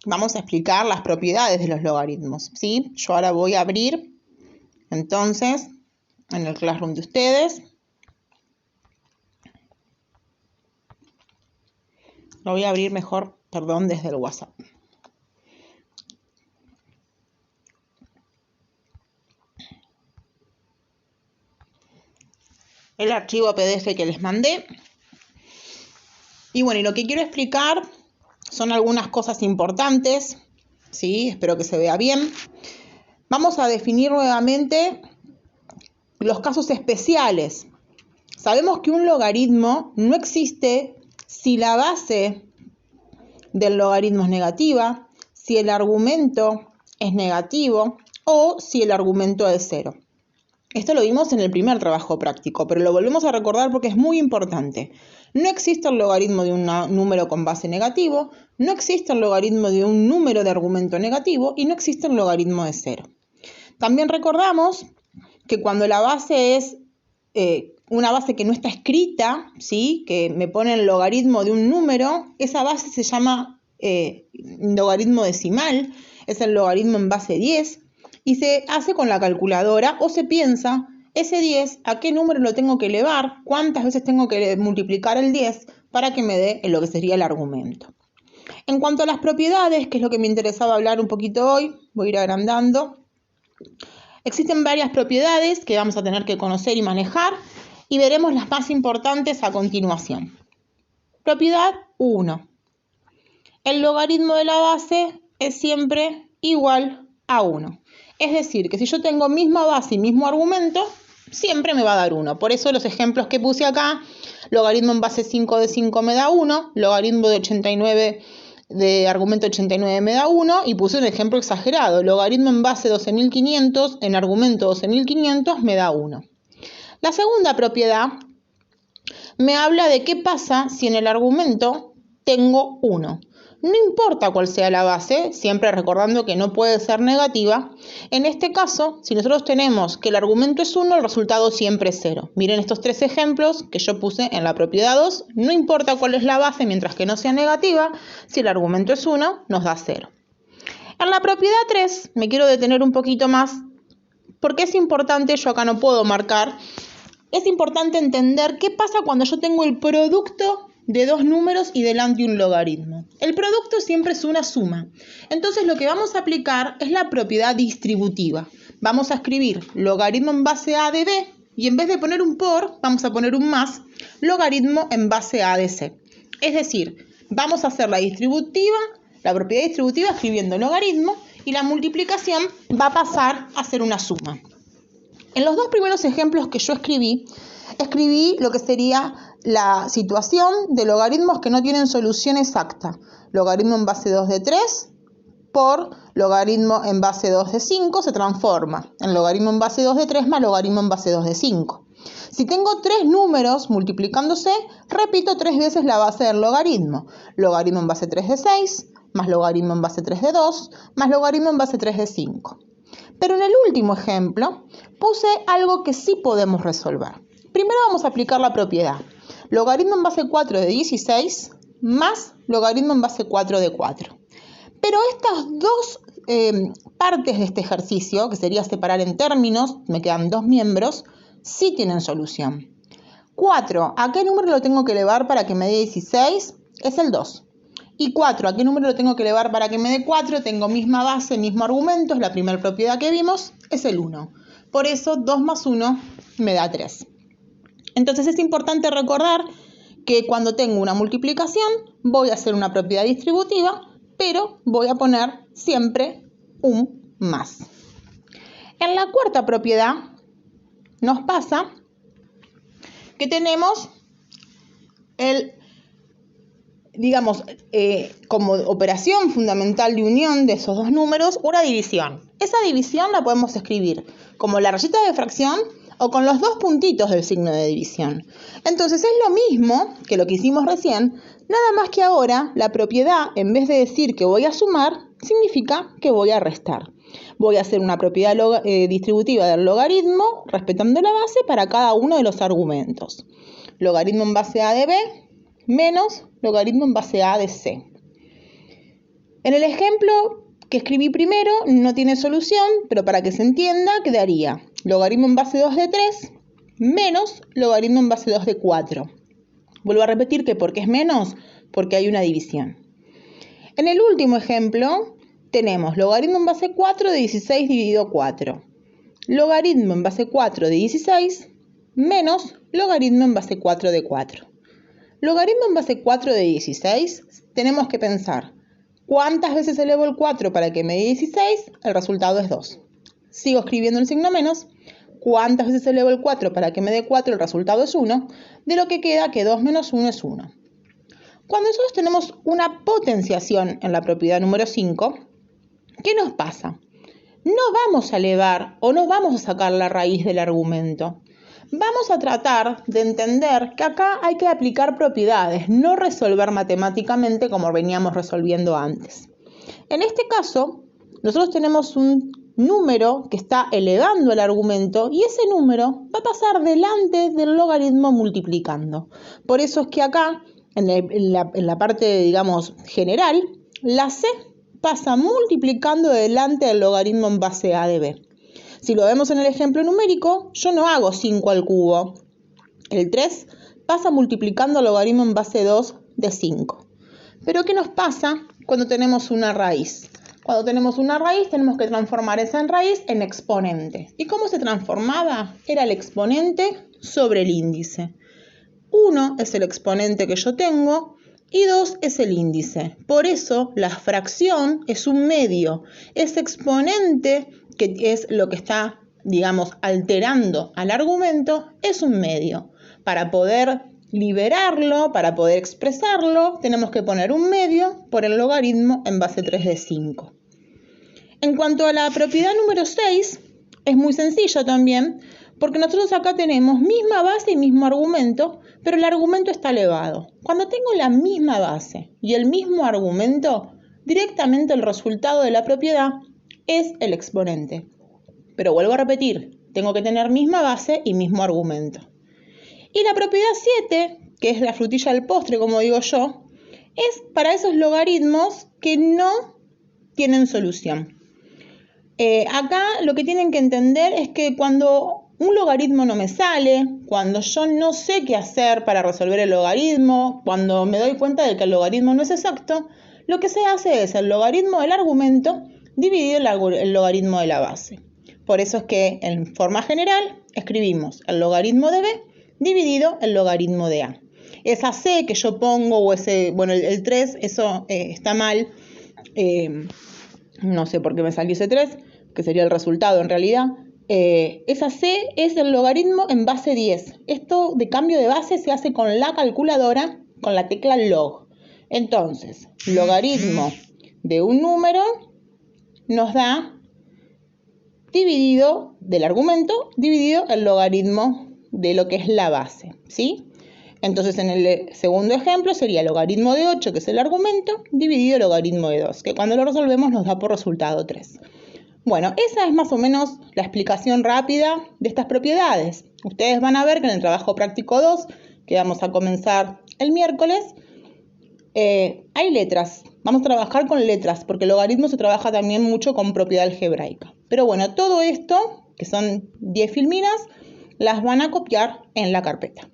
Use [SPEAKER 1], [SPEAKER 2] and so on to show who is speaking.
[SPEAKER 1] vamos a explicar las propiedades de los logaritmos, ¿sí? Yo ahora voy a abrir, entonces, en el Classroom de ustedes. Lo voy a abrir mejor, perdón, desde el WhatsApp. El archivo PDF que les mandé. Y bueno, y lo que quiero explicar son algunas cosas importantes, ¿sí? Espero que se vea bien. Vamos a definir nuevamente los casos especiales. Sabemos que un logaritmo no existe si la base del logaritmo es negativa, si el argumento es negativo o si el argumento es 0. Esto lo vimos en el primer trabajo práctico, pero lo volvemos a recordar porque es muy importante. No existe el logaritmo de un número con base negativo, no existe el logaritmo de un número de argumento negativo y no existe el logaritmo de 0. También recordamos que cuando la base es una base que no está escrita, ¿sí? Que me pone el logaritmo de un número, esa base se llama logaritmo decimal, es el logaritmo en base 10. Y se hace con la calculadora o se piensa, ese 10, ¿a qué número lo tengo que elevar? ¿Cuántas veces tengo que multiplicar el 10 para que me dé lo que sería el argumento? En cuanto a las propiedades, que es lo que me interesaba hablar un poquito hoy, voy a ir agrandando. Existen varias propiedades que vamos a tener que conocer y manejar y veremos las más importantes a continuación. Propiedad 1. El logaritmo de la base es siempre igual a 1. Es decir, que si yo tengo misma base y mismo argumento, siempre me va a dar 1. Por eso los ejemplos que puse acá, logaritmo en base 5 de 5 me da 1, logaritmo de 89 de argumento 89 me da 1, y puse un ejemplo exagerado, logaritmo en base 12.500 en argumento 12.500 me da 1. La segunda propiedad me habla de qué pasa si en el argumento tengo 1. No importa cuál sea la base, siempre recordando que no puede ser negativa. En este caso, si nosotros tenemos que el argumento es 1, el resultado siempre es 0. Miren estos tres ejemplos que yo puse en la propiedad 2. No importa cuál es la base, mientras que no sea negativa, si el argumento es 1, nos da 0. En la propiedad 3 me quiero detener un poquito más, porque es importante, yo acá no puedo marcar, es importante entender qué pasa cuando yo tengo el producto de dos números y delante un logaritmo. El producto siempre es una suma. Entonces lo que vamos a aplicar es la propiedad distributiva. Vamos a escribir logaritmo en base a de b y en vez de poner un por, vamos a poner un más, logaritmo en base a de c. Es decir, vamos a hacer la propiedad distributiva escribiendo logaritmo y la multiplicación va a pasar a ser una suma. En los dos primeros ejemplos que yo escribí lo que sería la situación de logaritmos que no tienen solución exacta. Logaritmo en base 2 de 3 por logaritmo en base 2 de 5 se transforma en logaritmo en base 2 de 3 más logaritmo en base 2 de 5. Si tengo tres números multiplicándose, repito tres veces la base del logaritmo. Logaritmo en base 3 de 6 más logaritmo en base 3 de 2 más logaritmo en base 3 de 5. Pero en el último ejemplo puse algo que sí podemos resolver. Primero vamos a aplicar la propiedad. Logaritmo en base 4 de 16 más logaritmo en base 4 de 4. Pero estas dos partes de este ejercicio, que sería separar en términos, me quedan dos miembros, sí tienen solución. 4, ¿a qué número lo tengo que elevar para que me dé 16? Es el 2. Y 4, ¿a qué número lo tengo que elevar para que me dé 4? Tengo misma base, mismo argumento, es la primera propiedad que vimos, es el 1. Por eso 2 más 1 me da 3. Entonces es importante recordar que cuando tengo una multiplicación voy a hacer una propiedad distributiva, pero voy a poner siempre un más. En la cuarta propiedad nos pasa que tenemos como operación fundamental de unión de esos dos números, una división. Esa división la podemos escribir como la rayita de fracción o con los dos puntitos del signo de división. Entonces es lo mismo que lo que hicimos recién, nada más que ahora la propiedad, en vez de decir que voy a sumar, significa que voy a restar. Voy a hacer una propiedad distributiva del logaritmo, respetando la base para cada uno de los argumentos. Logaritmo en base a de b menos logaritmo en base a de c. En el ejemplo que escribí primero no tiene solución, pero para que se entienda quedaría logaritmo en base 2 de 3 menos logaritmo en base 2 de 4. Vuelvo a repetir que ¿por qué es menos? Porque hay una división. En el último ejemplo tenemos logaritmo en base 4 de 16 dividido 4. Logaritmo en base 4 de 16 menos logaritmo en base 4 de 4. Logaritmo en base 4 de 16, tenemos que pensar ¿cuántas veces elevo el 4 para que me dé 16? El resultado es 2. Sigo escribiendo el signo menos. ¿Cuántas veces elevo el 4 para que me dé 4? El resultado es 1. De lo que queda que 2 menos 1 es 1. Cuando nosotros tenemos una potenciación en la propiedad número 5, ¿qué nos pasa? No vamos a elevar o no vamos a sacar la raíz del argumento. Vamos a tratar de entender que acá hay que aplicar propiedades, no resolver matemáticamente como veníamos resolviendo antes. En este caso, nosotros tenemos un número que está elevando el argumento y ese número va a pasar delante del logaritmo multiplicando. Por eso es que acá, en la parte, digamos, general, la C pasa multiplicando delante del logaritmo en base A de B. Si lo vemos en el ejemplo numérico, yo no hago 5 al cubo. El 3 pasa multiplicando el logaritmo en base 2 de 5. Pero ¿qué nos pasa cuando tenemos una raíz? Cuando tenemos una raíz tenemos que transformar esa raíz en exponente. ¿Y cómo se transformaba? Era el exponente sobre el índice. 1 es el exponente que yo tengo y 2 es el índice. Por eso la fracción es un medio. Ese exponente, que es lo que está, digamos, alterando al argumento, es un medio. Para poder liberarlo, para poder expresarlo, tenemos que poner un medio por el logaritmo en base 3 de 5. En cuanto a la propiedad número 6, es muy sencillo también, porque nosotros acá tenemos misma base y mismo argumento, pero el argumento está elevado. Cuando tengo la misma base y el mismo argumento, directamente el resultado de la propiedad es el exponente. Pero vuelvo a repetir, tengo que tener misma base y mismo argumento. Y la propiedad 7, que es la frutilla del postre, como digo yo, es para esos logaritmos que no tienen solución. Acá lo que tienen que entender es que cuando un logaritmo no me sale, cuando yo no sé qué hacer para resolver el logaritmo, cuando me doy cuenta de que el logaritmo no es exacto, lo que se hace es el logaritmo del argumento dividido el logaritmo de la base. Por eso es que en forma general escribimos el logaritmo de B dividido el logaritmo de A. Esa C que yo pongo o ese, bueno, el 3, eso está mal. No sé por qué me salió ese 3, que sería el resultado en realidad. Esa C es el logaritmo en base 10. Esto de cambio de base se hace con la calculadora, con la tecla log. Entonces, logaritmo de un número nos da dividido del argumento, dividido el logaritmo de lo que es la base, ¿sí? Entonces, en el segundo ejemplo sería el logaritmo de 8, que es el argumento, dividido el logaritmo de 2, que cuando lo resolvemos nos da por resultado 3. Bueno, esa es más o menos la explicación rápida de estas propiedades. Ustedes van a ver que en el trabajo práctico 2, que vamos a comenzar el miércoles, hay letras. Vamos a trabajar con letras, porque el logaritmo se trabaja también mucho con propiedad algebraica. Pero bueno, todo esto, que son 10 filminas, las van a copiar en la carpeta.